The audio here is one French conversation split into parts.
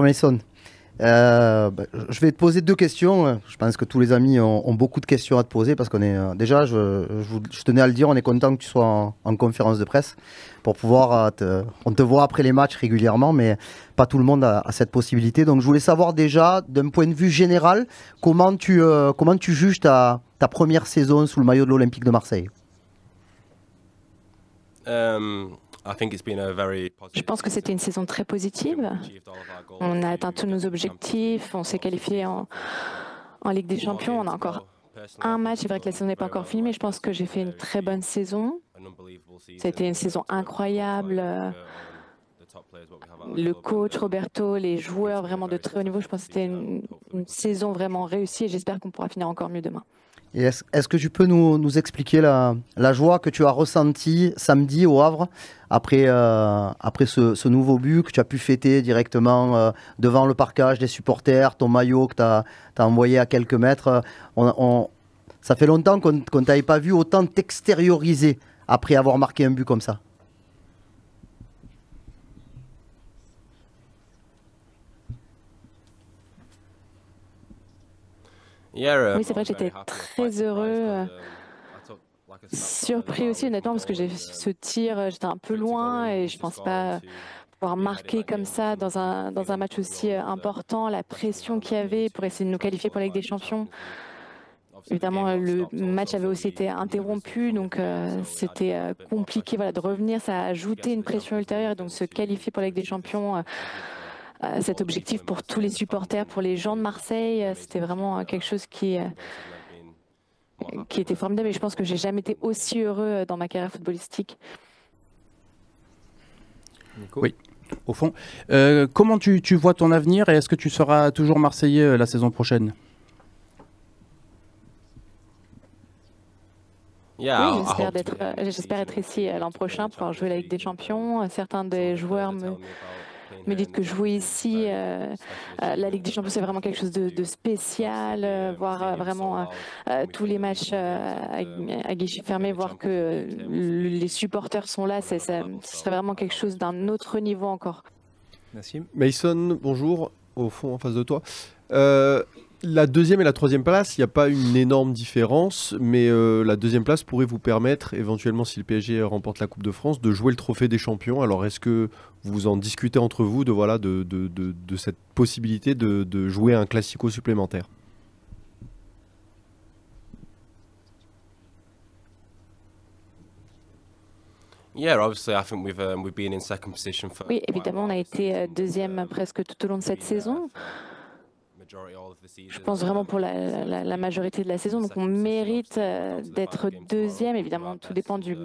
Mason. Je vais te poser deux questions. Je pense que tous les amis ont beaucoup de questions à te poser parce qu'on est déjà, je tenais à le dire, on est content que tu sois en conférence de presse pour pouvoir on te voit après les matchs régulièrement, mais pas tout le monde a cette possibilité. Donc je voulais savoir déjà, d'un point de vue général, comment tu juges ta première saison sous le maillot de l'Olympique de Marseille. Je pense que c'était une saison très positive. On a atteint tous nos objectifs, on s'est qualifié en Ligue des Champions. On a encore un match, c'est vrai que la saison n'est pas encore finie, mais je pense que j'ai fait une très bonne saison. C'était une saison incroyable. Le coach Roberto, les joueurs vraiment de très haut niveau, je pense que c'était une saison vraiment réussie et j'espère qu'on pourra finir encore mieux demain. Et est-ce que tu peux nous expliquer la joie que tu as ressentie samedi au Havre après ce nouveau but que tu as pu fêter directement devant le parkage des supporters, ton maillot que tu as envoyé à quelques mètres. Ça fait longtemps qu'on ne t'avait pas vu autant t'extérioriser après avoir marqué un but comme ça. Oui, c'est vrai que j'étais très heureux, surpris aussi honnêtement parce que j'ai ce tir, j'étais un peu loin et je ne pense pas pouvoir marquer comme ça dans un match aussi important, la pression qu'il y avait pour essayer de nous qualifier pour la Ligue des Champions. Évidemment, le match avait aussi été interrompu, donc c'était compliqué de revenir, ça a ajouté une pression ultérieure et donc se qualifier pour la Ligue des Champions. Cet objectif pour tous les supporters, pour les gens de Marseille, c'était vraiment quelque chose qui était formidable et je pense que j'ai jamais été aussi heureux dans ma carrière footballistique. Nico. Oui, au fond. Comment tu vois ton avenir et est-ce que tu seras toujours Marseillais la saison prochaine? Oui, j'espère être ici l'an prochain pour pouvoir jouer la Ligue des Champions. Certains des joueurs me dites que jouer ici, la Ligue des Champions, c'est vraiment quelque chose de spécial, voir vraiment tous les matchs à guichet fermé, voir que les supporters sont là, ce serait vraiment quelque chose d'un autre niveau encore. Merci. Mason, bonjour, au fond en face de toi. La deuxième et la troisième place, il n'y a pas une énorme différence, mais la deuxième place pourrait vous permettre, éventuellement si le PSG remporte la Coupe de France, de jouer le trophée des champions. Alors est-ce que vous en discutez entre vous de cette possibilité de jouer un classico supplémentaire? Oui, évidemment, on a été deuxième presque tout au long de cette saison. Je pense vraiment pour la majorité de la saison, donc on mérite d'être deuxième. Évidemment, tout dépend du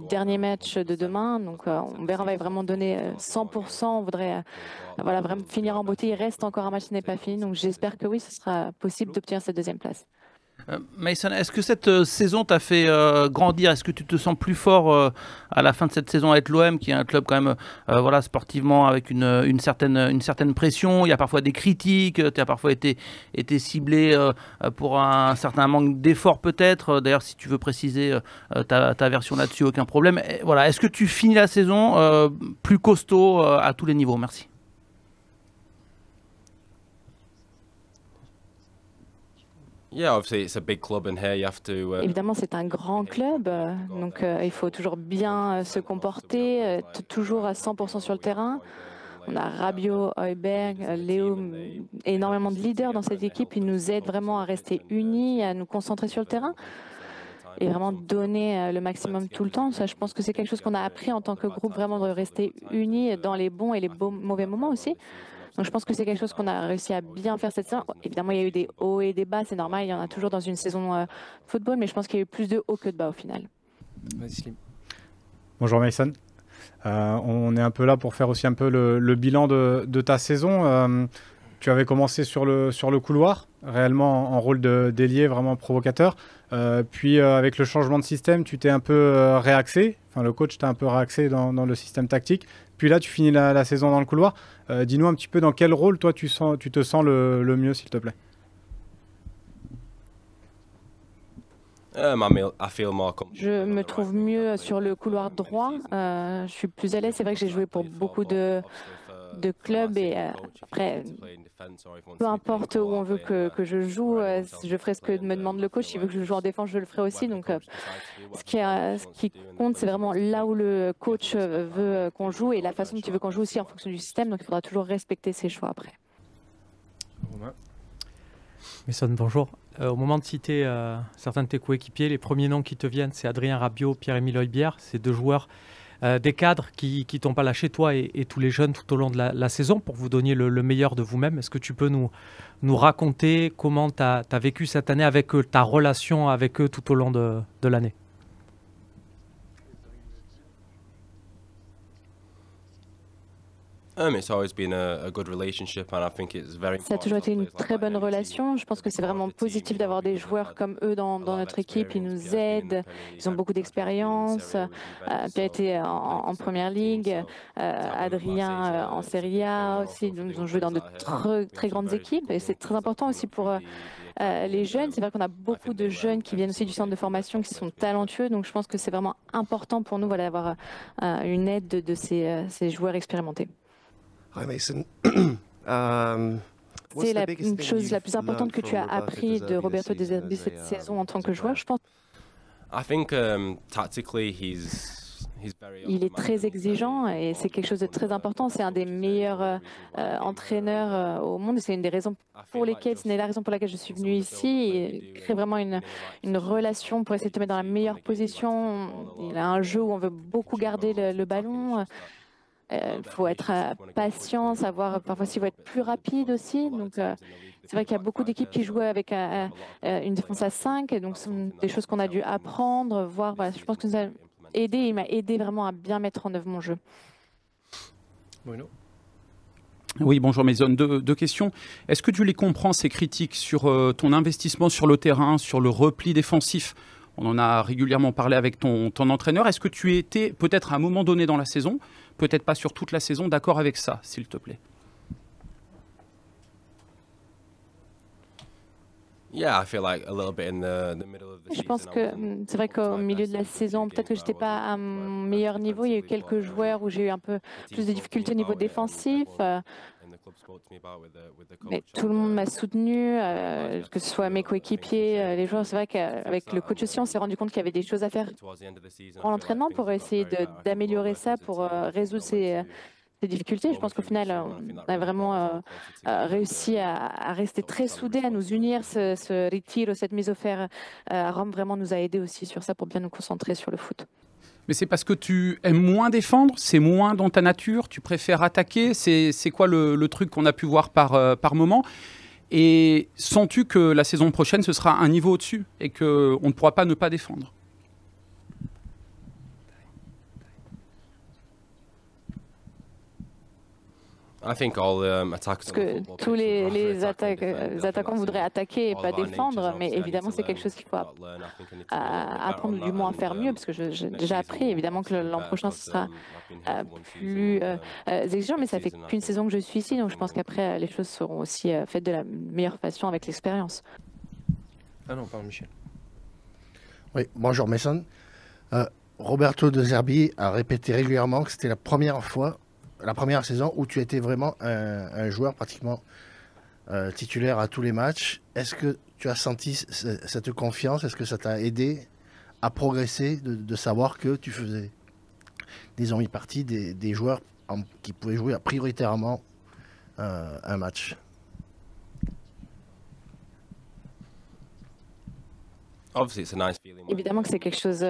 dernier match de demain. Donc on verra, on va vraiment donner 100%. On voudrait vraiment finir en beauté. Il reste encore un match qui n'est pas fini, donc j'espère que oui, ce sera possible d'obtenir cette deuxième place. Mason, est-ce que cette saison t'a fait grandir? Est-ce que tu te sens plus fort à la fin de cette saison avec l'OM, qui est un club quand même sportivement avec une certaine pression? Il y a parfois des critiques, tu as parfois été ciblé pour un certain manque d'effort peut-être. D'ailleurs, si tu veux préciser ta version là-dessus, aucun problème. Voilà. Est-ce que tu finis la saison plus costaud à tous les niveaux? Merci. Évidemment, c'est un grand club, donc il faut toujours bien se comporter, toujours à 100% sur le terrain. On a Rabiot, Højbjerg, Léo, énormément de leaders dans cette équipe. Ils nous aident vraiment à rester unis, à nous concentrer sur le terrain et vraiment donner le maximum tout le temps. Ça, je pense que c'est quelque chose qu'on a appris en tant que groupe, vraiment de rester unis dans les bons et les mauvais moments aussi. Donc je pense que c'est quelque chose qu'on a réussi à bien faire cette saison. Évidemment, il y a eu des hauts et des bas, c'est normal, il y en a toujours dans une saison de football, mais je pense qu'il y a eu plus de hauts que de bas au final. Bonjour Mason. On est un peu là pour faire aussi un peu le bilan de ta saison. Tu avais commencé sur le couloir, réellement en rôle d'ailier vraiment provocateur. Puis avec le changement de système, tu t'es un peu réaxé. Enfin, le coach t'a un peu réaxé dans le système tactique. Puis là, tu finis la saison dans le couloir. Dis-nous un petit peu dans quel rôle, toi, tu te sens le mieux, s'il te plaît. Je me trouve mieux sur le couloir droit. Je suis plus à l'aise. C'est vrai que j'ai joué pour beaucoup de de club et après, peu importe où on veut que je joue, je ferai ce que me demande le coach. S'il veut que je joue en défense, je le ferai aussi. Donc, ce qui compte, c'est vraiment là où le coach veut qu'on joue et la façon dont il veut qu'on joue aussi en fonction du système. Donc, il faudra toujours respecter ses choix après. Mason, bonjour. Au moment de citer certains de tes coéquipiers, les premiers noms qui te viennent, c'est Adrien Rabiot, Pierre-Emile Højbjerg. C'est deux joueurs, des cadres qui t'ont pas lâché, toi et tous les jeunes, tout au long de la saison, pour vous donner le meilleur de vous-même. Est-ce que tu peux nous raconter comment tu as vécu cette année avec eux, ta relation avec eux tout au long de l'année? Ça a toujours été une très bonne relation. Je pense que c'est vraiment positif d'avoir des joueurs comme eux dans notre équipe. Ils nous aident, ils ont beaucoup d'expérience. Pierre était en première ligue, Adrien en Serie A aussi. Donc, ils ont joué dans de très grandes équipes et c'est très important aussi pour les jeunes. C'est vrai qu'on a beaucoup de jeunes qui viennent aussi du centre de formation qui sont talentueux. Donc je pense que c'est vraiment important pour nous d'avoir une aide de ces joueurs expérimentés. Hi Mason. C'est une chose la plus importante que tu as appris de Roberto De Zerbi cette saison en tant que joueur, je pense. Il est très exigeant et c'est quelque chose de très important. C'est un des meilleurs entraîneurs au monde. C'est une des raisons pour lesquelles, c'est la raison pour laquelle je suis venue ici. Il crée vraiment une relation pour essayer de te mettre dans la meilleure position. Il a un jeu où on veut beaucoup garder le ballon. Il faut être patient, savoir parfois s'il faut être plus rapide aussi. Donc, c'est vrai qu'il y a beaucoup d'équipes qui jouent avec une défense à 5. Et donc, ce sont des choses qu'on a dû apprendre, voir. Voilà, je pense que ça a aidé. Il m'a aidé vraiment à bien mettre en œuvre mon jeu. Bueno. Oui, bonjour Mason. Deux questions. Est-ce que tu les comprends, ces critiques sur ton investissement sur le terrain, sur le repli défensif? On en a régulièrement parlé avec ton entraîneur. Est-ce que tu étais, peut-être à un moment donné dans la saison, peut-être pas sur toute la saison, d'accord avec ça, s'il te plaît? Je pense que c'est vrai qu'au milieu de la saison, peut-être que j'étais pas à mon meilleur niveau. Il y a eu quelques joueurs où j'ai eu un peu plus de difficultés au niveau défensif. Mais tout le monde m'a soutenu, que ce soit mes coéquipiers, les joueurs. C'est vrai qu'avec le coach aussi, on s'est rendu compte qu'il y avait des choses à faire pour l'entraînement pour essayer d'améliorer ça, pour résoudre ces difficultés. Je pense qu'au final, on a vraiment réussi à rester très soudés, à nous unir. Ce retiro, cette mise au fer à Rome, vraiment nous a aidés aussi sur ça pour bien nous concentrer sur le foot. Mais c'est parce que tu aimes moins défendre, c'est moins dans ta nature, tu préfères attaquer, c'est quoi le truc qu'on a pu voir par moment? Et sens-tu que la saison prochaine, ce sera un niveau au-dessus et qu'on ne pourra pas ne pas défendre? Parce que tous les attaquants voudraient attaquer et pas défendre, mais évidemment c'est quelque chose qu'il faut apprendre du moins à faire mieux, parce que j'ai déjà appris évidemment que l'an prochain ce sera plus exigeant, mais ça fait qu'une saison que je suis ici, donc je pense qu'après les choses seront aussi faites de la meilleure façon avec l'expérience. Ah non, pardon Michel. Oui, bonjour Mason. Roberto De Zerbi a répété régulièrement que c'était la première saison où tu étais vraiment un joueur pratiquement titulaire à tous les matchs. Est-ce que tu as senti cette confiance? Est-ce que ça t'a aidé à progresser, de savoir que tu faisais désormais partie des joueurs qui pouvaient jouer prioritairement un match? Évidemment que c'est quelque chose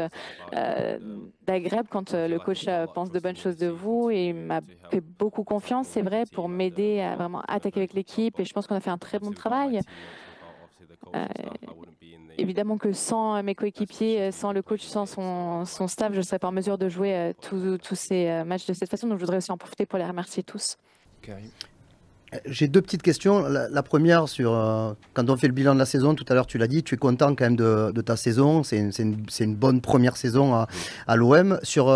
d'agréable quand le coach pense de bonnes choses de vous, et il m'a fait beaucoup confiance, c'est vrai, pour m'aider à vraiment attaquer avec l'équipe, et je pense qu'on a fait un très bon travail. Évidemment que sans mes coéquipiers, sans le coach, sans son staff, je ne serais pas en mesure de jouer tous ces matchs de cette façon, donc je voudrais aussi en profiter pour les remercier tous. J'ai deux petites questions. La première, quand on fait le bilan de la saison, tout à l'heure tu l'as dit, tu es content quand même de ta saison, c'est une bonne première saison à l'OM. Sur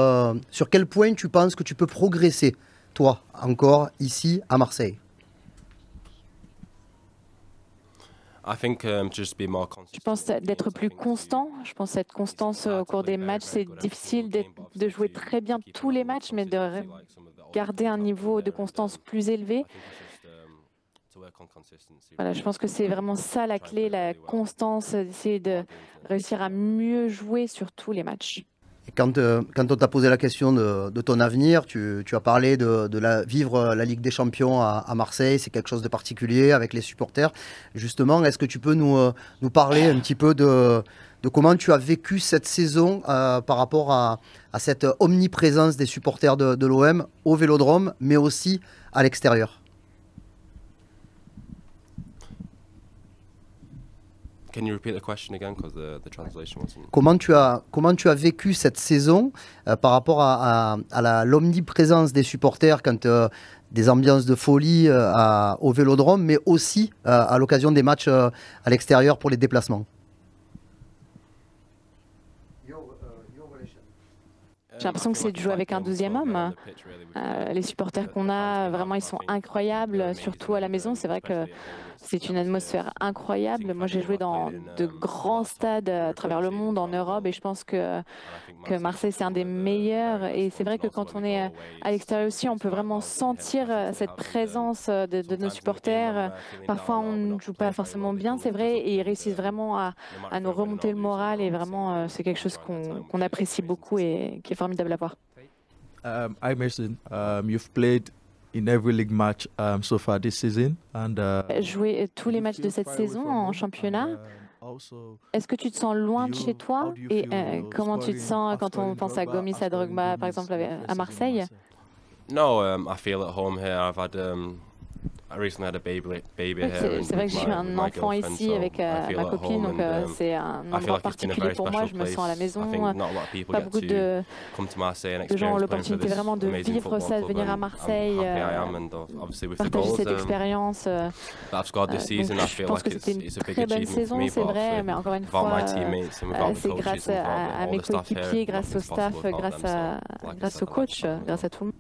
quel point tu penses que tu peux progresser, toi, encore, ici, à Marseille? Je pense d'être plus constant. Je pense être constance au cours des matchs. C'est difficile de jouer très bien tous les matchs, mais de garder un niveau de constance plus élevé. Voilà, je pense que c'est vraiment ça la clé, la constance, d'essayer de réussir à mieux jouer sur tous les matchs. Et quand on t'a posé la question de ton avenir, tu as parlé de vivre la Ligue des Champions à Marseille, c'est quelque chose de particulier avec les supporters. Justement, est-ce que tu peux nous parler un petit peu de comment tu as vécu cette saison par rapport à cette omniprésence des supporters de l'OM au Vélodrome, mais aussi à l'extérieur? Can you repeat the question again, because the translation wasn't... Comment tu as vécu cette saison par rapport à l'omniprésence des supporters quand des ambiances de folie au Vélodrome, mais aussi à l'occasion des matchs à l'extérieur pour les déplacements? J'ai l'impression que c'est de jouer avec un 12e homme. Les supporters qu'on a, vraiment, ils sont incroyables, surtout à la maison. C'est vrai que c'est une atmosphère incroyable. Moi, j'ai joué dans de grands stades à travers le monde, en Europe, et je pense que Marseille, c'est un des meilleurs. Et c'est vrai que quand on est à l'extérieur aussi, on peut vraiment sentir cette présence de nos supporters. Parfois, on ne joue pas forcément bien, c'est vrai, et ils réussissent vraiment à nous remonter le moral. Et vraiment, c'est quelque chose qu'on apprécie beaucoup et qui est formidable à voir. Hi Mason, you've played in every league match so far this season and joué tous les matchs de cette saison en championnat. Est-ce que tu te sens loin de chez toi et comment tu te sens quand on pense à Gomis, à Drogba par exemple à Marseille? No, I feel at home here. I recently had a baby here. C'est vrai que j'ai eu un enfant ici avec ma copine, donc c'est un endroit particulier pour moi. Je me sens à la maison. Pas beaucoup de gens ont l'opportunité vraiment de vivre ça, de venir à Marseille, partager cette expérience. Je pense que c'était une très bonne saison, c'est vrai, mais encore une fois, c'est grâce à mes coéquipiers, grâce au staff, grâce au coach, grâce à tout le monde.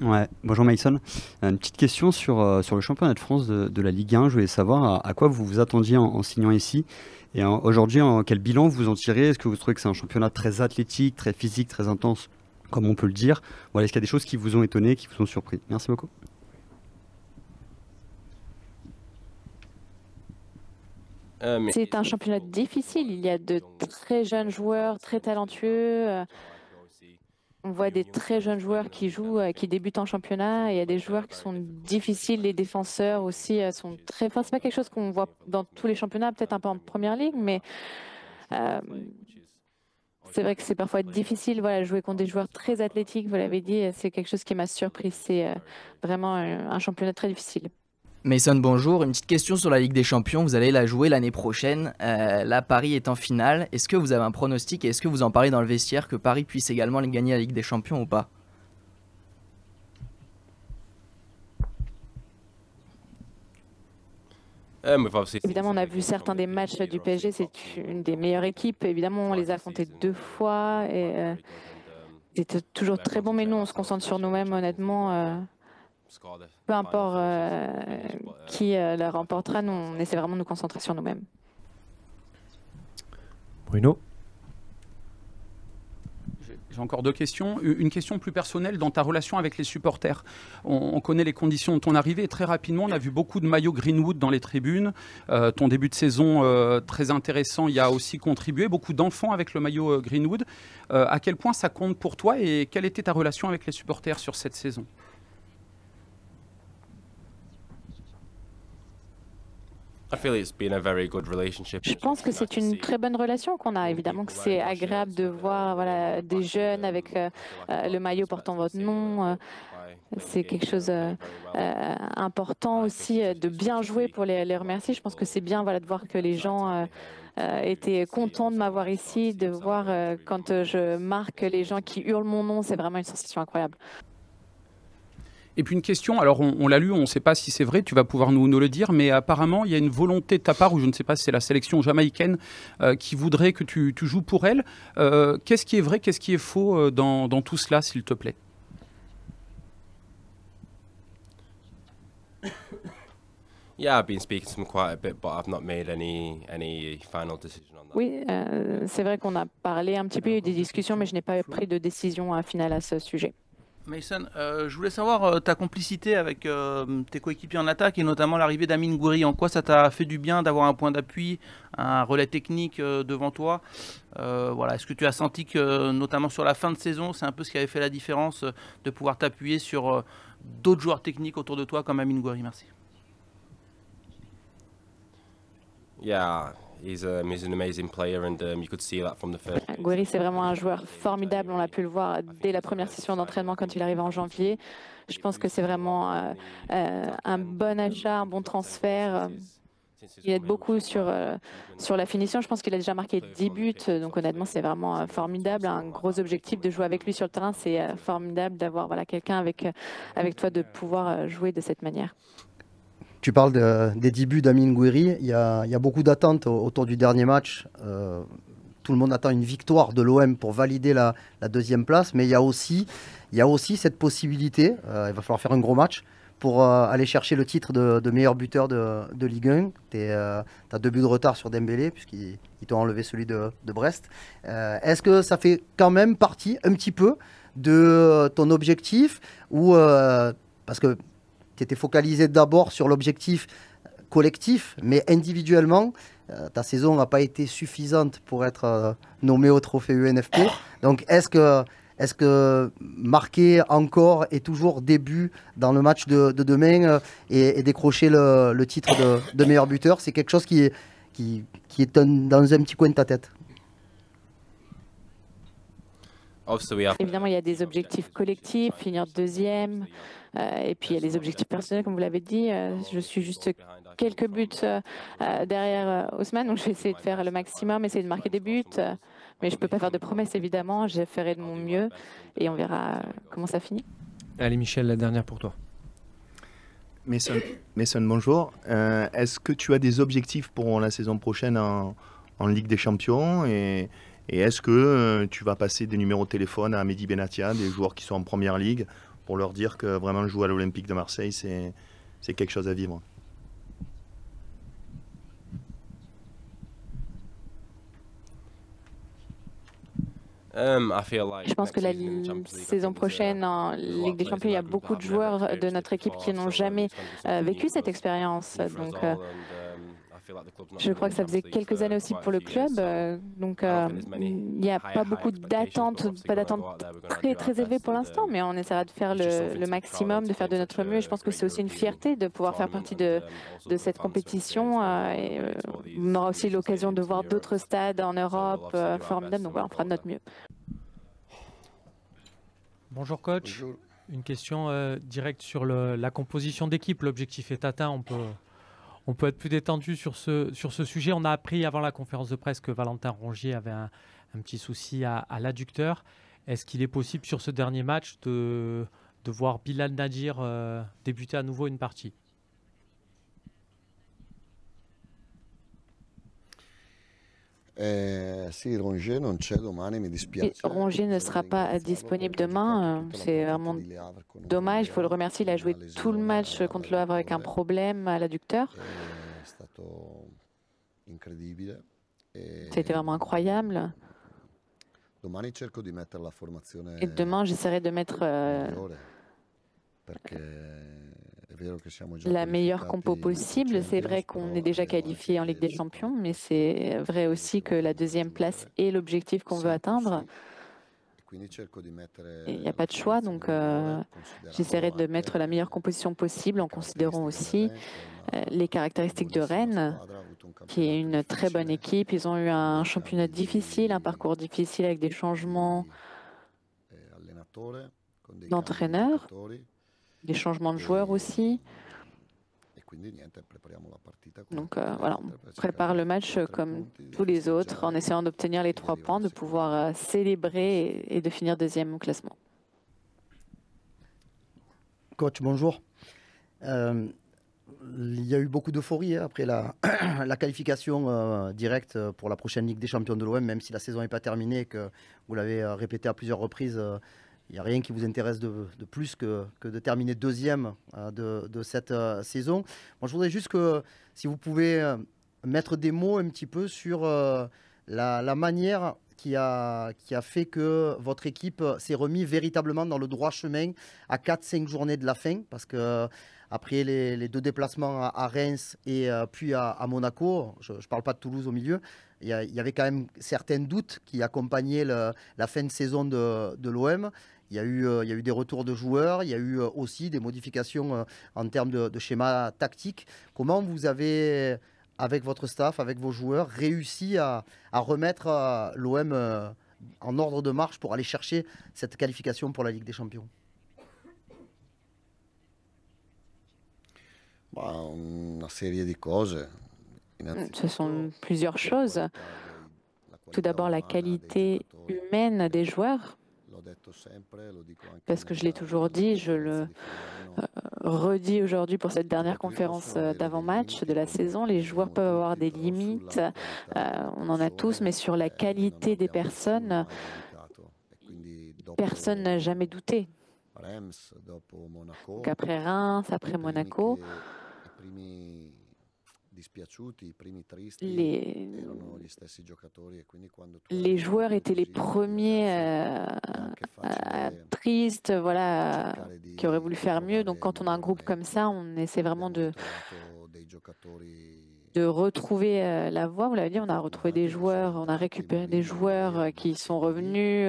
Ouais, bonjour Mason. Une petite question sur le championnat de France de la Ligue 1. Je voulais savoir à quoi vous vous attendiez en signant ici. Et aujourd'hui, quel bilan vous en tirez? Est-ce que vous trouvez que c'est un championnat très athlétique, très physique, très intense, comme on peut le dire? Voilà, est-ce qu'il y a des choses qui vous ont étonné, qui vous ont surpris? Merci beaucoup. C'est un championnat difficile. Il y a de très jeunes joueurs, très talentueux. On voit des très jeunes joueurs qui jouent, qui débutent en championnat. Et il y a des joueurs qui sont difficiles. Les défenseurs aussi sont très. Enfin, c'est pas quelque chose qu'on voit dans tous les championnats, peut-être un peu en première ligue, mais c'est vrai que c'est parfois difficile. Voilà, jouer contre des joueurs très athlétiques. Vous l'avez dit, c'est quelque chose qui m'a surpris. C'est vraiment un championnat très difficile. Mason, bonjour. Une petite question sur la Ligue des Champions. Vous allez la jouer l'année prochaine. Là, Paris est en finale. Est-ce que vous avez un pronostic et est-ce que vous en parlez dans le vestiaire que Paris puisse également gagner la Ligue des Champions ou pas? Évidemment, on a vu certains des matchs du PSG. C'est une des meilleures équipes. Évidemment, on les a affrontés 2 fois. Et c'était toujours très bon. Mais nous, on se concentre sur nous-mêmes, honnêtement. Peu importe qui la remportera, nous, on essaie vraiment de nous concentrer sur nous-mêmes. Bruno? J'ai encore 2 questions. Une question plus personnelle dans ta relation avec les supporters. On connaît les conditions de ton arrivée et très rapidement, on a vu beaucoup de maillots Greenwood dans les tribunes. Ton début de saison très intéressant y a aussi contribué. Beaucoup d'enfants avec le maillot Greenwood. À quel point ça compte pour toi et quelle était ta relation avec les supporters sur cette saison? Je pense que c'est une très bonne relation qu'on a. Évidemment que c'est agréable de voir des jeunes avec le maillot portant votre nom. C'est quelque chose d'important aussi de bien jouer pour les remercier. Je pense que c'est bien de voir que les gens étaient contents de m'avoir ici, de voir quand je marque les gens qui hurlent mon nom. C'est vraiment une sensation incroyable. Et puis une question, alors on l'a lu, on ne sait pas si c'est vrai, tu vas pouvoir nous le dire, mais apparemment il y a une volonté de ta part, ou je ne sais pas si c'est la sélection jamaïcaine qui voudrait que tu joues pour elle. Qu'est-ce qui est vrai, qu'est-ce qui est faux dans tout cela, s'il te plaît? Yeah, I've been speaking to him quite a bit, but I've not made any final decision on that. Oui, c'est vrai qu'on a parlé un petit peu, il y a eu des discussions, mais je n'ai pas pris de décision finale à ce sujet. Mason, je voulais savoir ta complicité avec tes coéquipiers en attaque et notamment l'arrivée d'Amine Gouiri. En quoi ça t'a fait du bien d'avoir un point d'appui, un relais technique devant toi? Voilà. Est-ce que tu as senti que, notamment sur la fin de saison, c'est un peu ce qui avait fait la différence de pouvoir t'appuyer sur d'autres joueurs techniques autour de toi comme Amine Gouiri? Merci. Yeah, he's an amazing player, and you could see that from the first. Gouiri, c'est vraiment un joueur formidable. On l'a pu le voir dès la première session d'entraînement quand il arrive en janvier. Je pense que c'est vraiment un bon achat, un bon transfert. Il aide beaucoup sur la finition. Je pense qu'il a déjà marqué 10 buts. Donc honnêtement, c'est vraiment formidable. Un gros objectif de jouer avec lui sur le terrain. C'est formidable d'avoir quelqu'un avec toi, de pouvoir jouer de cette manière. Tu parles des débuts d'Amine Gouiri. Il y a beaucoup d'attentes autour du dernier match. Tout le monde attend une victoire de l'OM pour valider la deuxième place. Mais il y a aussi cette possibilité, il va falloir faire un gros match, pour aller chercher le titre de meilleur buteur de Ligue 1. Tu as 2 buts de retard sur Dembélé, puisqu'ils t'ont enlevé celui de Brest. Est-ce que ça fait quand même partie un petit peu de ton objectif, ou parce que tu étais focalisé d'abord sur l'objectif collectif, mais individuellement, ta saison n'a pas été suffisante pour être nommé au trophée UNFP. Donc, est-ce que marquer encore et toujours début dans le match de demain et décrocher le titre de meilleur buteur, c'est quelque chose qui est dans un petit coin de ta tête? Évidemment, il y a des objectifs collectifs, finir deuxième, et puis il y a les objectifs personnels, comme vous l'avez dit. Je suis juste quelques buts derrière Ousmane, donc je vais essayer de faire le maximum, essayer de marquer des buts, mais je ne peux pas faire de promesses, évidemment. Je ferai de mon mieux et on verra comment ça finit. Allez Michel, la dernière pour toi. Mason, bonjour. Est-ce que tu as des objectifs pour la saison prochaine en Ligue des Champions, et est-ce que tu vas passer des numéros de téléphone à Mehdi Benatia, des joueurs qui sont en première ligue, pour leur dire que vraiment jouer à l'Olympique de Marseille, c'est quelque chose à vivre? Je pense que la saison prochaine en Ligue des Champions, il y a beaucoup de joueurs de notre équipe qui n'ont jamais vécu cette expérience. Donc, je crois que ça faisait quelques années aussi pour le club. Donc, il n'y a pas beaucoup d'attentes, pas d'attentes très, très élevées pour l'instant, mais on essaiera de faire le maximum, de faire de notre mieux. Et je pense que c'est aussi une fierté de pouvoir faire partie de cette compétition. Et, on aura aussi l'occasion de voir d'autres stades en Europe formidables. Donc, voilà, on fera de notre mieux. Bonjour coach. Bonjour. Une question directe sur la composition d'équipe. L'objectif est atteint. On peut être plus détendu sur ce sujet. On a appris avant la conférence de presse que Valentin Rongier avait un petit souci à l'adducteur. Est-ce qu'il est possible sur ce dernier match de voir Bilal Nadir débuter à nouveau une partie? Rongier ne sera pas disponible demain. C'est vraiment dommage. Il faut le remercier. Il a joué tout le match contre le Havre avec un problème à l'adducteur. C'était vraiment incroyable. Et demain, j'essaierai de mettre la meilleure compo possible. C'est vrai qu'on est déjà qualifié en Ligue des Champions, mais c'est vrai aussi que la deuxième place est l'objectif qu'on veut atteindre. Il n'y a pas de choix, donc j'essaierai de mettre la meilleure composition possible en considérant aussi les caractéristiques de Rennes, qui est une très bonne équipe. Ils ont eu un championnat difficile, un parcours difficile avec des changements d'entraîneurs, des changements de joueurs aussi. Donc voilà, on prépare le match comme tous les autres en essayant d'obtenir les 3 points, de pouvoir célébrer et de finir deuxième au classement. Coach, bonjour. Il y a eu beaucoup d'euphorie après la qualification directe pour la prochaine Ligue des Champions de l'OM, même si la saison n'est pas terminée et que vous l'avez répété à plusieurs reprises. il n'y a rien qui vous intéresse de plus que de terminer deuxième de cette saison. Moi, je voudrais juste que, si vous pouvez mettre des mots un petit peu sur la manière qui a fait que votre équipe s'est remis véritablement dans le droit chemin à 4-5 journées de la fin, parce que après les 2 déplacements à Reims et puis à Monaco, je ne parle pas de Toulouse au milieu, il y avait quand même certains doutes qui accompagnaient la fin de saison de l'OM. Il y a eu des retours de joueurs, il y a eu aussi des modifications en termes de schéma tactique. Comment vous avez, avec votre staff, avec vos joueurs, réussi à remettre l'OM en ordre de marche pour aller chercher cette qualification pour la Ligue des Champions? Una serie di cose. Ce sont plusieurs choses. Tout d'abord, la qualité humaine des joueurs. Parce que je l'ai toujours dit, je le redis aujourd'hui pour cette dernière conférence d'avant-match de la saison, les joueurs peuvent avoir des limites, on en a tous, mais sur la qualité des personnes, personne n'a jamais douté. Donc après Reims, après Monaco, les joueurs étaient les premiers tristes, voilà, qui auraient voulu faire mieux. Donc quand on a un groupe comme ça, on essaie vraiment de retrouver la voie. Vous l'avez dit, on a retrouvé des joueurs, on a récupéré des joueurs qui sont revenus,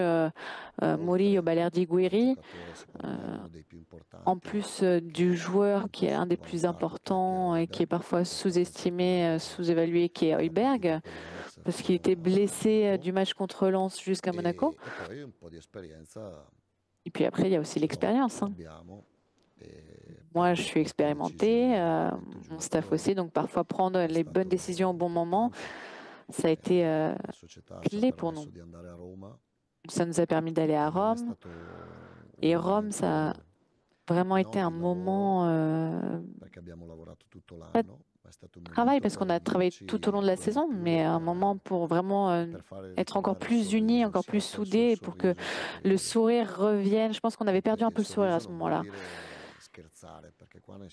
Murillo, Balerdi, Guiri, en plus du joueur qui est un des plus importants et qui est parfois sous-estimé, sous-évalué, qui est Højbjerg, parce qu'il était blessé du match contre Lens jusqu'à Monaco. Et puis après, il y a aussi l'expérience. Moi, je suis expérimenté, mon staff aussi, donc parfois prendre les bonnes décisions au bon moment, ça a été clé pour nous. Ça nous a permis d'aller à Rome, et Rome, ça a vraiment été un moment pas de travail, parce qu'on a travaillé tout au long de la saison, mais un moment pour vraiment être encore plus unis, encore plus soudés, pour que le sourire revienne. Je pense qu'on avait perdu un peu le sourire à ce moment-là.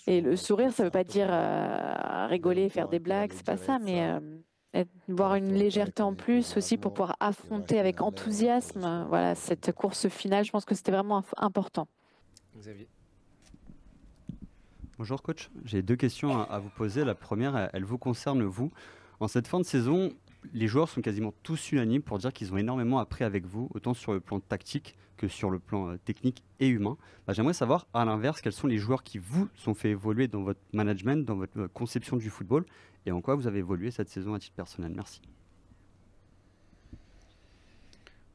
Et le sourire, ça ne veut pas dire rigoler, faire des blagues, c'est pas ça, mais voir une légèreté en plus aussi pour pouvoir affronter avec enthousiasme, voilà, cette course finale. Je pense que c'était vraiment important. Xavier. Bonjour coach, j'ai 2 questions à vous poser. La première, elle vous concerne vous. En cette fin de saison, les joueurs sont quasiment tous unanimes pour dire qu'ils ont énormément appris avec vous, autant sur le plan tactique que sur le plan technique et humain. J'aimerais savoir, à l'inverse, quels sont les joueurs qui vous ont fait évoluer dans votre management, dans votre conception du football, et en quoi vous avez évolué cette saison à titre personnel. Merci.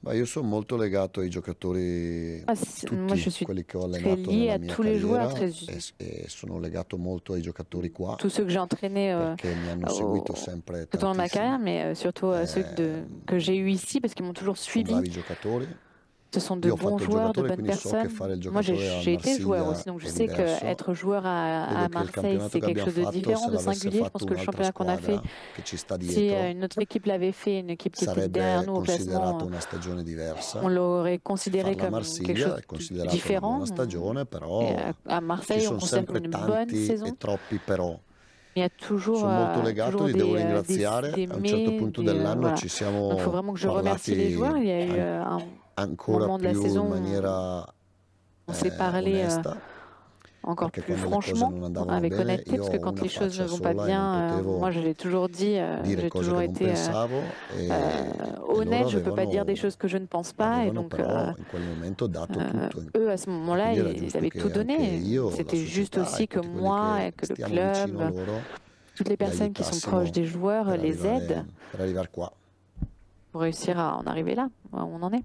Io sono molto legato ai giocatori, moi, je suis très lié à tous les joueurs, e sono legato molto ai giocatori qua, tous ceux que j'ai entraînés tout au long de ma carrière, mais surtout ceux que j'ai eus ici, parce qu'ils m'ont toujours suivi. Ce sont de bons joueurs, de bonnes personnes. Moi, j'ai été joueur aussi, donc je sais qu'être joueur à Marseille, c'est quelque chose de différent, de singulier. Je pense que le championnat qu'on a fait, si une autre équipe l'avait fait, une équipe qui était derrière nous au classement, on l'aurait considéré comme quelque chose de différent. Et à Marseille, on considère comme une bonne saison. Il y a toujours des mais. Donc, il faut vraiment que je remercie les joueurs. Il y a eu un moment de la saison où on s'est parlé encore plus franchement, avec honnêteté, parce que quand les choses ne vont pas bien, moi je l'ai toujours dit, j'ai toujours été honnête, je ne peux pas dire des choses que je ne pense pas, et donc eux à ce moment-là, ils avaient tout donné. C'était juste aussi que moi, et que le club, toutes les personnes qui sont proches des joueurs les aident pour réussir à en arriver là, où on en est.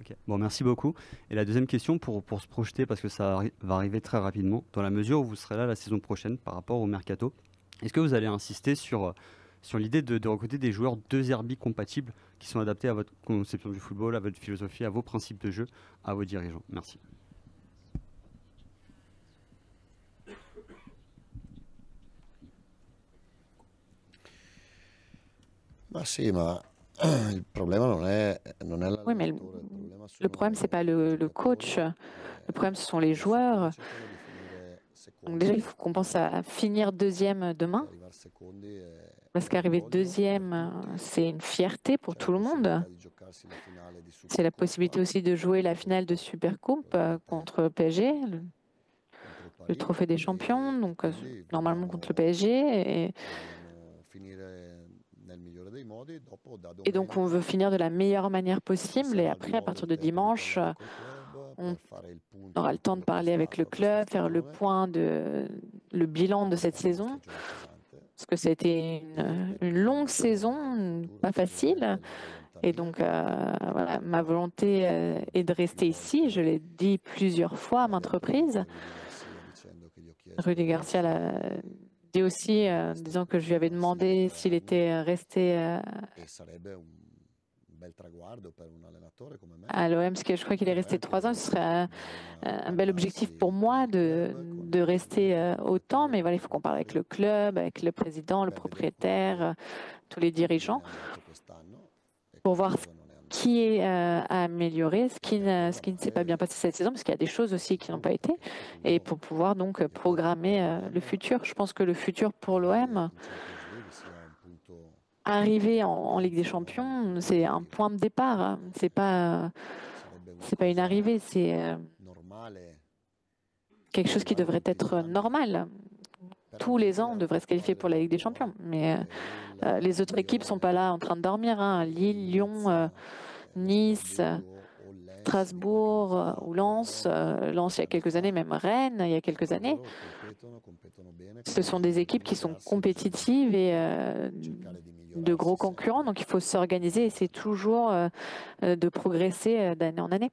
Okay. Bon, merci beaucoup. Et la deuxième question, pour se projeter, parce que ça va arriver très rapidement, dans la mesure où vous serez là la saison prochaine par rapport au mercato, est-ce que vous allez insister sur l'idée de recruter des joueurs de Zerbi compatibles qui sont adaptés à votre conception du football, à votre philosophie, à vos principes de jeu, à vos dirigeants? Merci. Ma sì, ma il problema non è oui, mais Le problème, ce n'est pas le coach. Le problème, ce sont les joueurs. Donc déjà, il faut qu'on pense à finir deuxième demain. Parce qu'arriver deuxième, c'est une fierté pour tout le monde. C'est la possibilité aussi de jouer la finale de Supercoupe contre PSG, le trophée des champions, donc normalement contre le PSG. Et donc on veut finir de la meilleure manière possible. Et après, à partir de dimanche, on aura le temps de parler avec le club, faire le point le bilan de cette saison. Parce que ça a été une longue saison, pas facile. Et donc, voilà, ma volonté est de rester ici. Je l'ai dit plusieurs fois à maintes reprises. Rudy Garcia l'a dit aussi, disant que je lui avais demandé s'il était resté à l'OM, parce que je crois qu'il est resté 3 ans. Ce serait un bel objectif pour moi de rester autant. Mais voilà, il faut qu'on parle avec le club, avec le président, le propriétaire, tous les dirigeants, pour voir ce qui est à améliorer, ce qui ne s'est pas bien passé cette saison, parce qu'il y a des choses aussi qui n'ont pas été, et pour pouvoir donc programmer le futur. Je pense que le futur pour l'OM, arriver en Ligue des Champions, c'est un point de départ. C'est pas une arrivée, c'est quelque chose qui devrait être normal. Tous les ans, on devrait se qualifier pour la Ligue des Champions. Mais les autres équipes sont pas là en train de dormir. Lille, Lyon, Nice, Strasbourg ou Lens. Lens il y a quelques années, même Rennes il y a quelques années. Ce sont des équipes qui sont compétitives et de gros concurrents. Donc il faut s'organiser et c'est toujours de progresser d'année en année.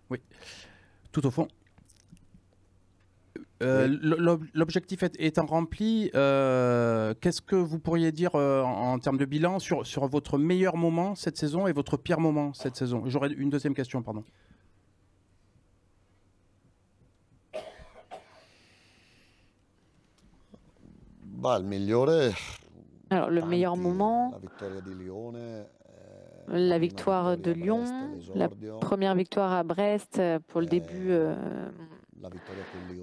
Oui, tout au fond. L'objectif étant rempli, qu'est-ce que vous pourriez dire en termes de bilan sur votre meilleur moment cette saison et votre pire moment cette saison? J'aurais une deuxième question, pardon. Alors, le meilleur moment, la victoire de Lyon, la première victoire à Brest pour le début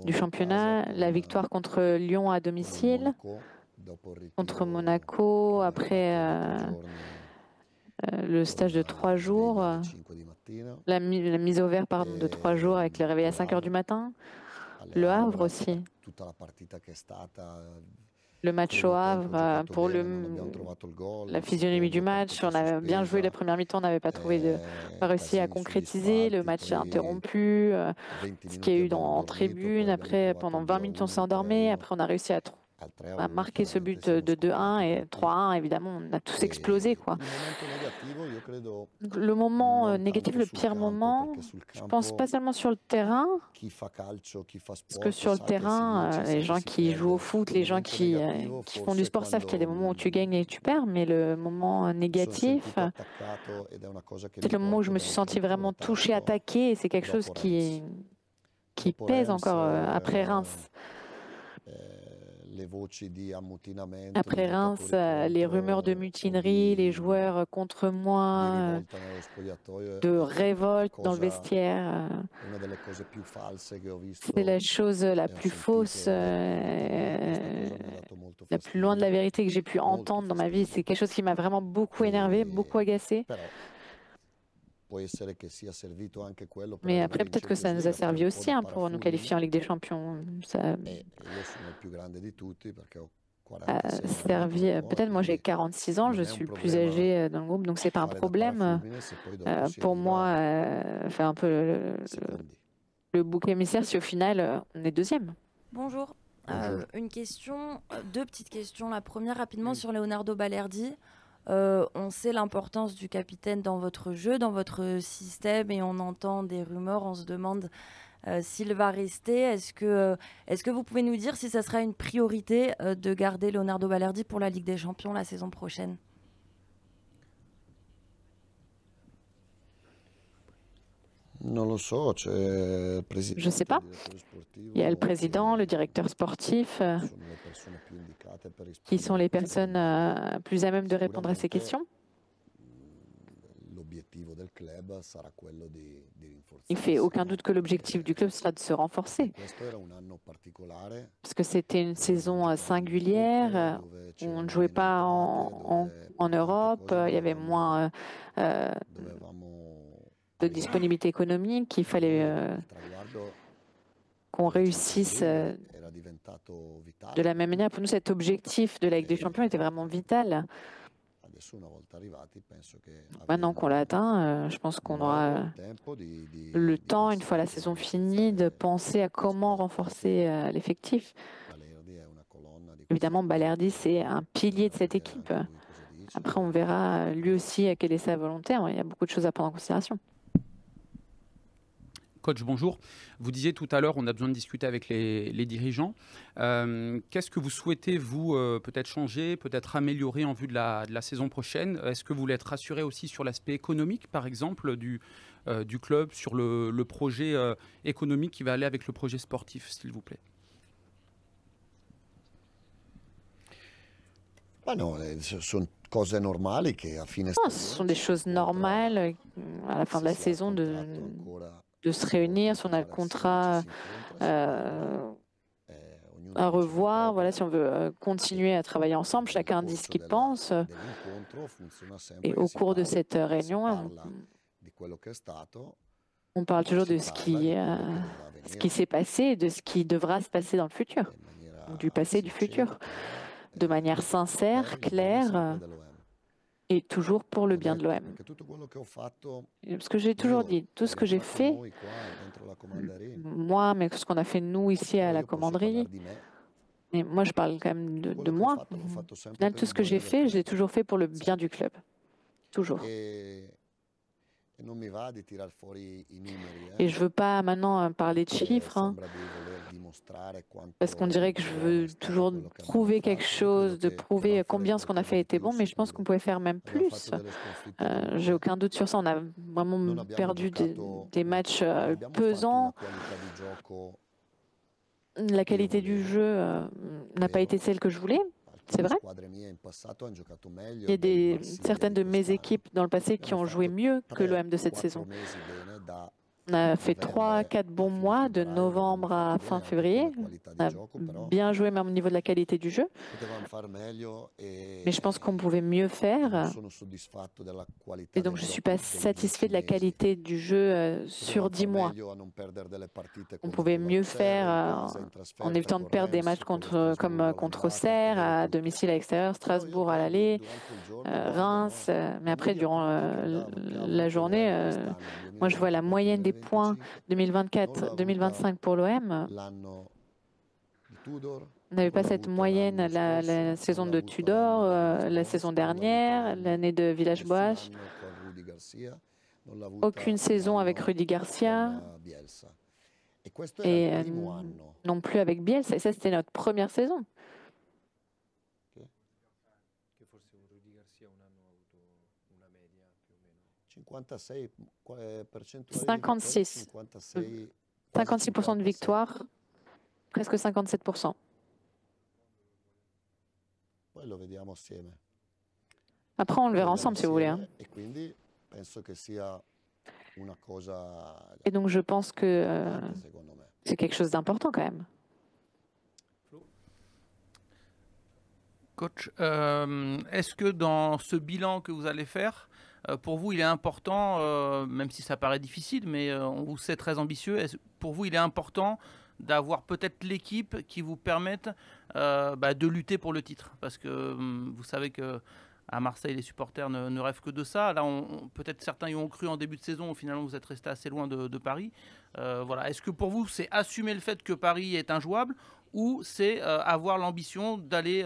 du championnat, la victoire contre Lyon à domicile, contre Monaco, après le stage de 3 jours, la mise au vert de 3 jours avec le réveil à 5 heures du matin, le Havre aussi. Le match au Havre, pour la physionomie du match, on a bien joué la première mi-temps, on n'avait pas réussi à concrétiser, le match est interrompu, ce qu'il y a eu en tribune, après pendant 20 minutes on s'est endormi, après on a réussi à marquer ce but de 2-1 et 3-1, évidemment on a tous explosé quoi. Le moment négatif, le pire moment, je pense pas seulement sur le terrain, parce que sur le terrain, les gens qui jouent au foot, les gens qui font du sport savent qu'il y a des moments où tu gagnes et tu perds, mais le moment négatif, c'est le moment où je me suis senti vraiment touché, attaqué, et c'est quelque chose qui pèse encore après Reims. Après Reims, les rumeurs de mutinerie, les joueurs contre moi, de révolte dans le vestiaire. C'est la chose la plus fausse, la plus loin de la vérité que j'ai pu entendre dans ma vie. C'est quelque chose qui m'a vraiment beaucoup énervé, beaucoup agacé. Mais après, peut-être que ça nous a servi aussi pour nous qualifier en Ligue des Champions. Ça a servi. Peut-être moi j'ai 46 ans, je suis le plus âgé dans le groupe, donc c'est pas un problème. Pour moi, faire un peu le bouc émissaire si au final on est deuxième. Bonjour. Une question, 2 petites questions. La première rapidement sur Leonardo Balerdi. On sait l'importance du capitaine dans votre jeu, dans votre système, et on entend des rumeurs, on se demande s'il va rester. Est-ce que vous pouvez nous dire si ça sera une priorité de garder Leonardo Balerdi pour la Ligue des Champions la saison prochaine? Je ne sais pas. Il y a le président, le directeur sportif, qui sont les personnes plus à même de répondre à ces questions. Il ne fait aucun doute que l'objectif du club sera de se renforcer. Parce que c'était une saison singulière, où on ne jouait pas en Europe, il y avait moins de disponibilité économique, il fallait qu'on réussisse de la même manière. Pour nous, cet objectif de la Ligue des Champions était vraiment vital. Maintenant qu'on l'a atteint, je pense qu'on aura le temps, une fois la saison finie, de penser à comment renforcer l'effectif. Évidemment, Balerdi, c'est un pilier de cette équipe. Après, on verra lui aussi quelle est sa volonté. Il y a beaucoup de choses à prendre en considération. Coach, bonjour. Vous disiez tout à l'heure, on a besoin de discuter avec les dirigeants. Qu'est-ce que vous souhaitez, vous, peut-être changer, peut-être améliorer en vue de la saison prochaine? Est-ce que vous voulez être rassuré aussi sur l'aspect économique, par exemple, du club, sur le projet économique qui va aller avec le projet sportif, s'il vous plaît? Ce sont des choses normales à la fin de la saison de se réunir, si on a le contrat à revoir, voilà, si on veut continuer à travailler ensemble, chacun dit ce qu'il pense. Et au cours de cette réunion, on parle toujours de ce qui s'est passé et de ce qui devra se passer dans le futur, du passé et du futur, de manière sincère, claire, et toujours pour le bien de l'OM. Ce que j'ai toujours dit, tout ce que j'ai fait, moi, mais ce qu'on a fait nous ici à la commanderie, et moi je parle quand même de moi, au final, tout ce que j'ai fait, je l'ai toujours fait pour le bien du club. Toujours. Et je ne veux pas maintenant parler de chiffres, parce qu'on dirait que je veux toujours prouver quelque chose, de prouver combien ce qu'on a fait était bon, mais je pense qu'on pouvait faire même plus. J'ai aucun doute sur ça. On a vraiment perdu des matchs pesants. La qualité du jeu n'a pas été celle que je voulais. C'est vrai. Il y a certaines de mes équipes dans le passé qui ont joué mieux que l'OM de cette saison. On a fait 3-4 bons mois, de novembre à fin février. On a bien joué même au niveau de la qualité du jeu. Mais je pense qu'on pouvait mieux faire. Et donc je ne suis pas satisfait de la qualité du jeu sur 10 mois. On pouvait mieux faire en évitant de perdre des matchs comme contre Auxerre, à domicile à l'extérieur, Strasbourg à l'aller, Reims. Mais après, durant la journée, moi je vois la moyenne des points 2024-2025 pour l'OM. On n'avait pas cette moyenne la saison de Tudor, la saison dernière, l'année de Villas-Boas. Aucune saison avec Rudy Garcia. Et non plus avec Bielsa. Et ça, c'était notre première saison. 56% de victoire, presque 57%. Après, on le verra ensemble, si vous voulez. Et donc, je pense que c'est quelque chose d'important quand même. Coach, est-ce que dans ce bilan que vous allez faire, pour vous, il est important, même si ça paraît difficile, mais on vous sait très ambitieux, pour vous, il est important d'avoir peut-être l'équipe qui vous permette de lutter pour le titre? Parce que vous savez que à Marseille, les supporters ne rêvent que de ça. Là, peut-être certains y ont cru en début de saison. Finalement, vous êtes resté assez loin de Paris. Voilà. Est-ce que pour vous, c'est assumer le fait que Paris est injouable, ou c'est avoir l'ambition d'aller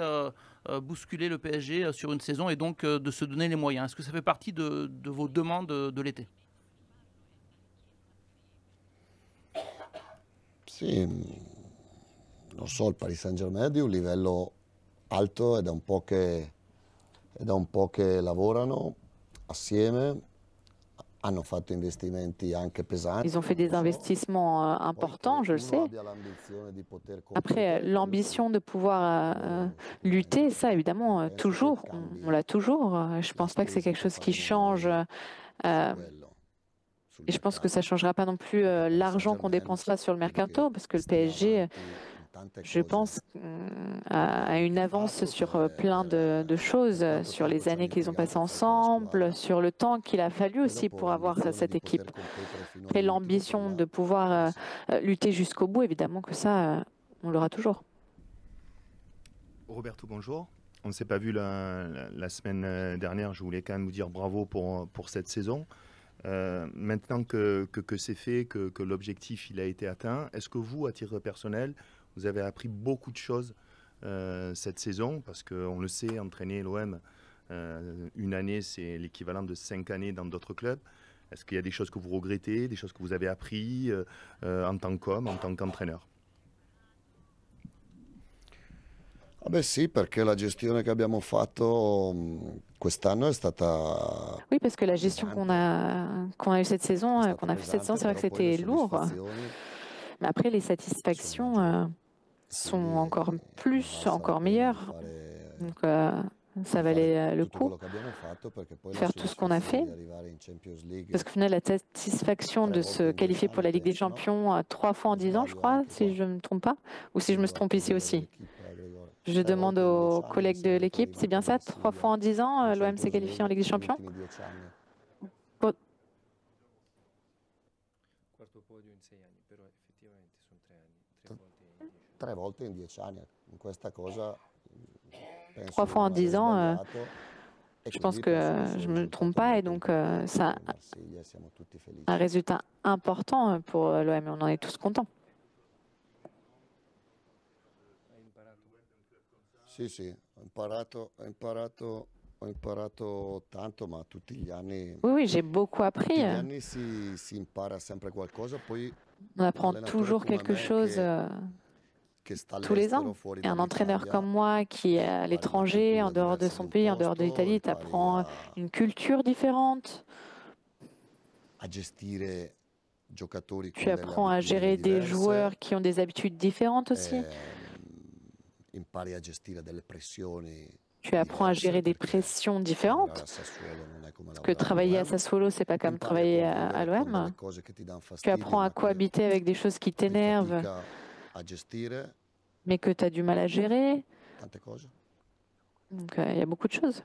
bousculer le PSG sur une saison et donc de se donner les moyens? Est-ce que ça fait partie de vos demandes de l'été? Sì, non so, il Paris Saint-Germain è di un livello alto ed è un po' che lavorano assieme, hanno fatto investimenti anche pesanti. Ils ont fait des investissements importants, je le sais. Après, l'ambition de pouvoir lutter, ça évidemment, toujours, on l'a toujours. Je ne pense pas que c'est quelque chose qui change Et je pense que ça ne changera pas non plus l'argent qu'on dépensera sur le mercato, parce que le PSG, je pense, a une avance sur plein de choses, sur les années qu'ils ont passées ensemble, sur le temps qu'il a fallu aussi pour avoir cette équipe. Et l'ambition de pouvoir lutter jusqu'au bout, évidemment que ça, on l'aura toujours. Roberto, bonjour. On ne s'est pas vu la semaine dernière. Je voulais quand même vous dire bravo pour cette saison. Maintenant que c'est fait, que l'objectif il a été atteint, est-ce que vous, à titre personnel, vous avez appris beaucoup de choses cette saison? Parce qu'on le sait, entraîner l'OM une année, c'est l'équivalent de 5 années dans d'autres clubs. Est-ce qu'il y a des choses que vous regrettez, des choses que vous avez appris en tant qu'homme, en tant qu'entraîneur? Ah beh sì, perché la gestione che abbiamo fatto quest'anno è stata... Oui, parce que la gestion qu'on a eu cette saison, qu'on a fait cette saison, c'est vrai que c'était lourd. Mais après, les satisfactions sont encore meilleures. Donc, ça valait le coup de faire tout ce qu'on a fait. Parce qu'au final, la satisfaction de se qualifier pour la Ligue des Champions 3 fois en 10 ans, je crois, si je ne me trompe pas, ou si je me trompe ici aussi. Je demande aux collègues de l'équipe, c'est bien ça, 3 fois en 10 ans, l'OM s'est qualifié en Ligue des Champions? Tre volte in 10 anni. In questa cosa 3 fois en 10 ans, je pense que je ne me trompe pas, et donc ça un résultat important pour l'OM, on en est tous contents. Sì, sì, ho imparato tanto, ma tutti gli anni... Oui, j'ai beaucoup appris. Tutti gli anni si impara sempre qualcosa, poi... On apprend toujours quelque chose tous les ans. Et un entraîneur comme moi qui est à l'étranger, en dehors de son pays, en dehors de l'Italie, tu apprends une culture différente. Tu apprends à gérer des joueurs qui ont des habitudes différentes aussi. Tu apprends à gérer des pressions différentes. Parce que travailler à Sassuolo, c'est pas comme travailler à l'OM. Tu apprends à cohabiter avec des choses qui t'énervent, mais que tu as du mal à gérer. Donc il y a beaucoup de choses.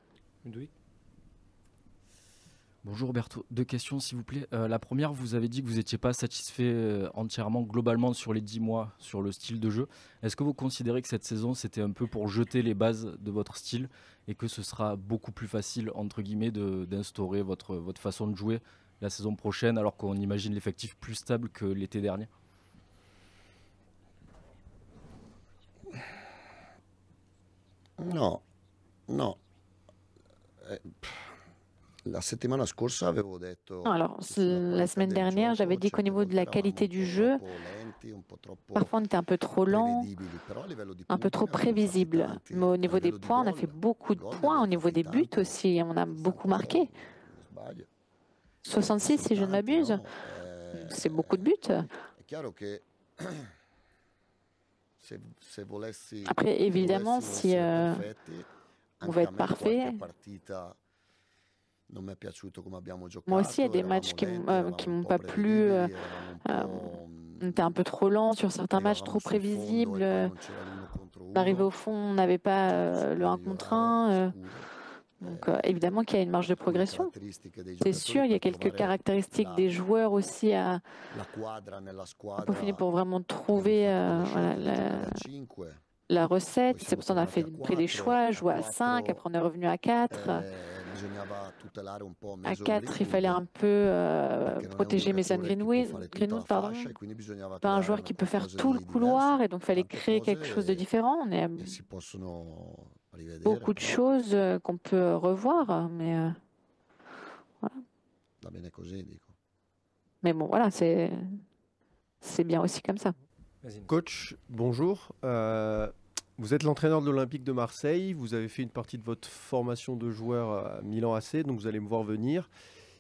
Bonjour Roberto, 2 questions s'il vous plaît. La première, vous avez dit que vous n'étiez pas satisfait entièrement, globalement sur les 10 mois, sur le style de jeu. Est-ce que vous considérez que cette saison, c'était un peu pour jeter les bases de votre style et que ce sera beaucoup plus facile, entre guillemets, d'instaurer votre façon de jouer la saison prochaine, alors qu'on imagine l'effectif plus stable que l'été dernier? No. La settimana scorsa avevo detto... Non, alors, la semaine dernière, j'avais dit qu'au niveau de la qualité du jeu, parfois on était un peu trop lent, un peu trop prévisible. Mais au niveau des points, on a fait beaucoup de points. Au niveau des buts aussi, on a beaucoup marqué. 66, si je ne m'abuse. C'est beaucoup de buts. Après, évidemment, si on veut être parfait... Moi aussi, il y a des matchs qui m'ont pas plu. On était un peu trop lent sur certains matchs, trop prévisibles. D'arriver au fond, on n'avait pas le 1 contre 1. Donc évidemment qu'il y a une marge de progression. C'est sûr, il y a quelques caractéristiques des joueurs aussi à peaufiner pour vraiment trouver la recette. C'est pour ça qu'on a pris des choix, jouer à 5, après on est revenu à 4. À 4, il fallait un peu protéger Mason Greenwood, pas un joueur qui peut faire tout le couloir, et donc il fallait créer quelque chose de différent. On a beaucoup de choses qu'on peut revoir, mais voilà. Mais bon, voilà, c'est bien aussi comme ça. Coach, bonjour. Vous êtes l'entraîneur de l'Olympique de Marseille. Vous avez fait une partie de votre formation de joueur à Milan AC, donc vous allez me voir venir.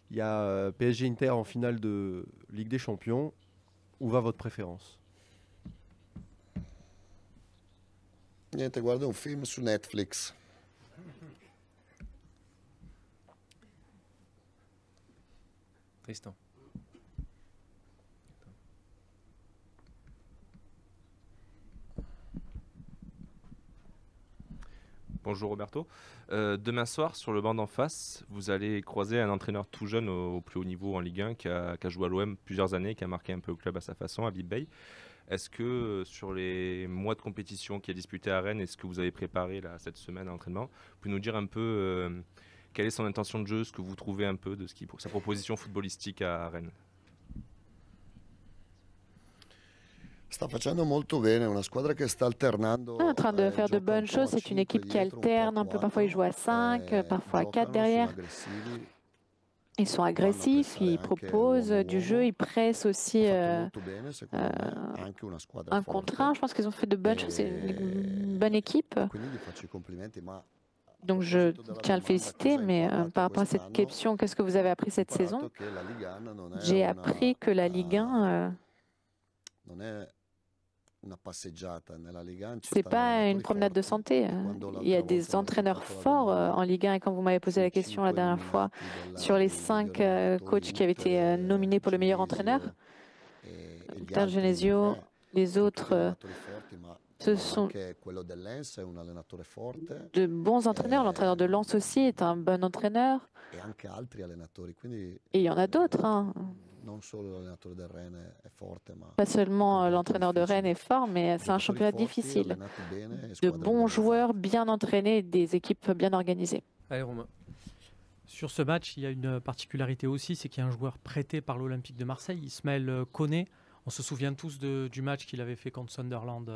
Il y a PSG Inter en finale de Ligue des Champions. Où va votre préférence? Niente, guarda un film su Netflix. Tristan. Bonjour Roberto. Demain soir, sur le banc d'en face, vous allez croiser un entraîneur tout jeune au plus haut niveau en Ligue 1 qui a joué à l'OM plusieurs années, qui a marqué un peu le club à sa façon, Habib Beye. Est-ce que sur les mois de compétition qu'il a disputé à Rennes, est-ce que vous avez préparé là, cette semaine d'entraînement, vous pouvez nous dire un peu quelle est son intention de jeu, ce que vous trouvez un peu de sa proposition footballistique à Rennes? Sta facendo molto bene, una squadra che sta alternando. En train de faire de bonnes choses. C'est une équipe qui alterne un peu. Parfois, ils jouent à 5, parfois à 4 derrière. Ils sont agressifs, ils proposent du jeu, ils pressent aussi un contre un. Je pense qu'ils ont fait de bonnes choses. C'est une bonne équipe. Donc je tiens à le féliciter, mais par rapport à cette question, qu'est-ce que vous avez appris cette saison? J'ai appris que la Ligue 1... c'est pas une promenade de santé. Il y a des entraîneurs forts en Ligue 1 et quand vous m'avez posé la question la dernière fois sur les 5 coachs qui avaient été nominés pour le meilleur entraîneur, Tan Genesio, les autres, ce sont de bons entraîneurs. L'entraîneur de Lens aussi est un bon entraîneur. Et il y en a d'autres. Hein. Pas seulement l'entraîneur de Rennes est fort, mais c'est un championnat difficile. De bons joueurs bien entraînés, des équipes bien organisées. Allez Romain. Sur ce match, il y a une particularité aussi, c'est qu'il y a un joueur prêté par l'Olympique de Marseille, Ismaël Koné. On se souvient tous du match qu'il avait fait contre Sunderland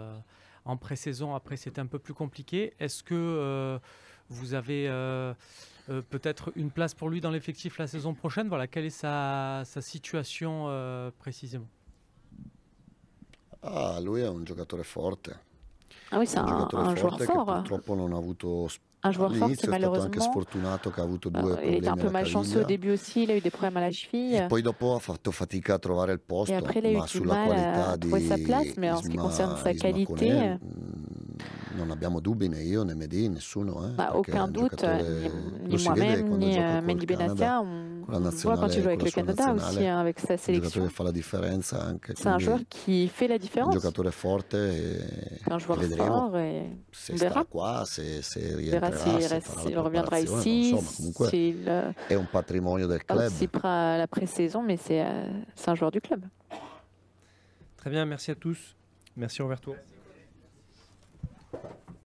en pré-saison. Après, c'était un peu plus compliqué. Est-ce que vous avez peut-être une place pour lui dans l'effectif la saison prochaine? Voilà, quelle est sa situation précisément? Ah, lui è un giocatore forte. Ah oui, c'est un joueur fort. Purtroppo non ha avuto un joueur fort qui malheureusement il était un peu malchanceux au début aussi, il a eu des problèmes à la cheville. Et poi dopo ha fatto fatica a trovare il posto, et après il a eu du mal à trouver sa place, mais en ce qui concerne sa qualité, non abbiamo dubbi né io né Mehdi, nessuno. Aucun doute, ni moi-même, ni Mendy Benatia, on voit quand il joue avec le Canada aussi, avec sa sélection. C'est un joueur qui fait la différence. Un joueur fort et on verra. On verra s'il reviendra ici, s'il participera à la pré-saison, mais c'est un joueur du club. Très bien, merci à tous. Merci Roberto.